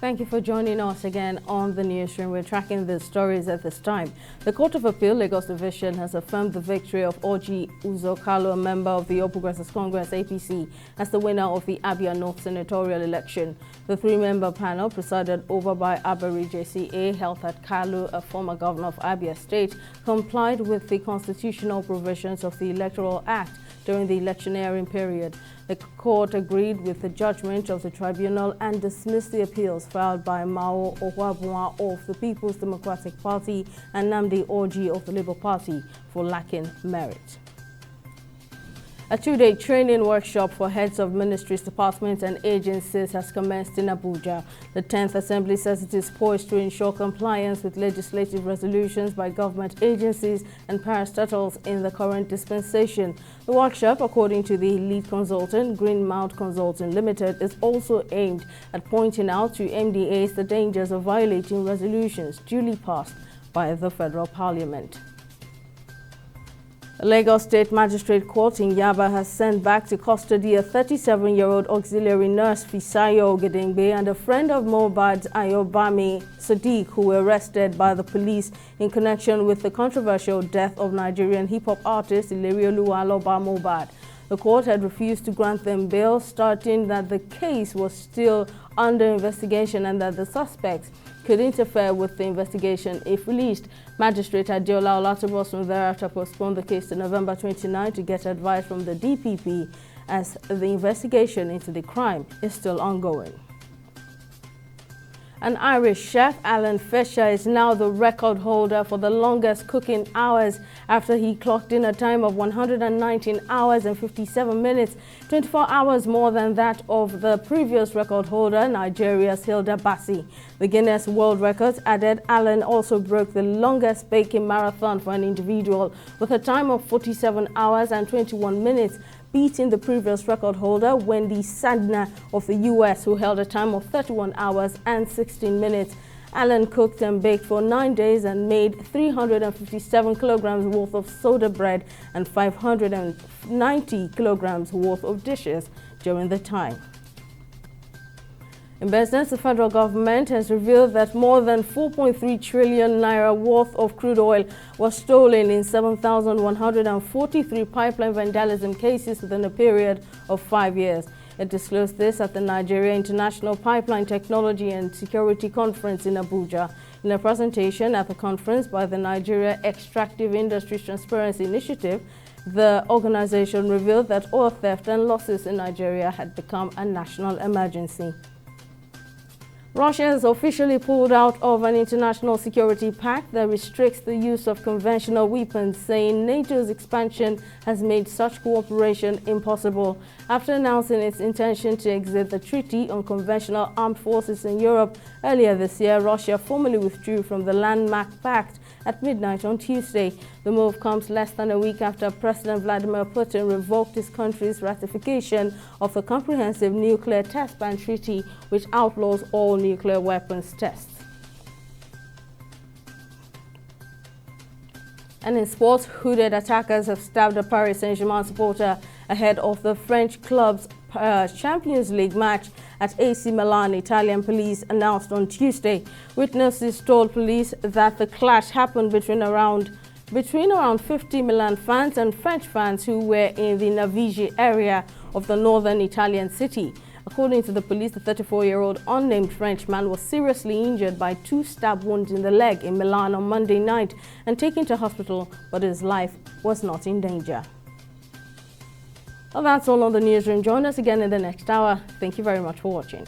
Thank you for joining us again on the newsroom. We're tracking the stories at this time. The Court of Appeal, Lagos Division, has affirmed the victory of Orji Uzor Kalu, a member of the All Progressives Congress (APC), as the winner of the Abia North senatorial election. The three-member panel, presided over by Abari JCA, held that Kalu, a former governor of Abia State, complied with the constitutional provisions of the Electoral Act during the electioneering period. The court agreed with the judgment of the tribunal and dismissed the appeals filed by Mao Ohuabunwa of the People's Democratic Party and Namdi Orji of the Labour Party for lacking merit. A two-day training workshop for heads of ministries, departments and agencies has commenced in Abuja. The 10th Assembly says it is poised to ensure compliance with legislative resolutions by government agencies and parastatals in the current dispensation. The workshop, according to the lead consultant, Green Mount Consulting Limited, is also aimed at pointing out to MDAs the dangers of violating resolutions duly passed by the Federal Parliament. The Lagos State Magistrate Court in Yaba has sent back to custody a 37-year-old auxiliary nurse, Fisayo Ogedengbe, and a friend of Mohbad, Ayobami Sadiq, who were arrested by the police in connection with the controversial death of Nigerian hip-hop artist Ilerioluwa Aloba Mohbad. The court had refused to grant them bail, stating that the case was still under investigation and that the suspects could interfere with the investigation if released. Magistrate Adeola Olatobosun thereafter postponed the case to November 29 to get advice from the DPP, as the investigation into the crime is still ongoing. An Irish chef, Alan Fisher, is now the record holder for the longest cooking hours after he clocked in a time of 119 hours and 57 minutes, 24 hours more than that of the previous record holder, Nigeria's Hilda Bassi. The Guinness World Records added Alan also broke the longest baking marathon for an individual with a time of 47 hours and 21 minutes, beating the previous record holder, Wendy Sadner of the US, who held a time of 31 hours and 16 minutes. Alan cooked and baked for 9 days and made 357 kilograms worth of soda bread and 590 kilograms worth of dishes during the time. In business, the federal government has revealed that more than 4.3 trillion naira worth of crude oil was stolen in 7,143 pipeline vandalism cases within a period of 5 years. It disclosed this at the Nigeria International Pipeline Technology and Security Conference in Abuja. In a presentation at the conference by the Nigeria Extractive Industries Transparency Initiative, the organization revealed that oil theft and losses in Nigeria had become a national emergency. Russia has officially pulled out of an international security pact that restricts the use of conventional weapons, saying NATO's expansion has made such cooperation impossible. After announcing its intention to exit the Treaty on Conventional Armed Forces in Europe earlier this year, Russia formally withdrew from the landmark pact at midnight on Tuesday. The move comes less than a week after President Vladimir Putin revoked his country's ratification of the Comprehensive Nuclear Test Ban Treaty, which outlaws all nuclear weapons tests. And in sports, hooded attackers have stabbed a Paris Saint-Germain supporter ahead of the French club's Champions League match at AC Milan, Italian police announced on Tuesday. Witnesses told police that the clash happened between around 50 Milan fans and French fans who were in the Navigi area of the northern Italian city. According to the police, the 34-year-old unnamed Frenchman was seriously injured by 2 stab wounds in the leg in Milan on Monday night and taken to hospital, but his life was not in danger. Well, that's all on the newsroom. Join us again in the next hour. Thank you very much for watching.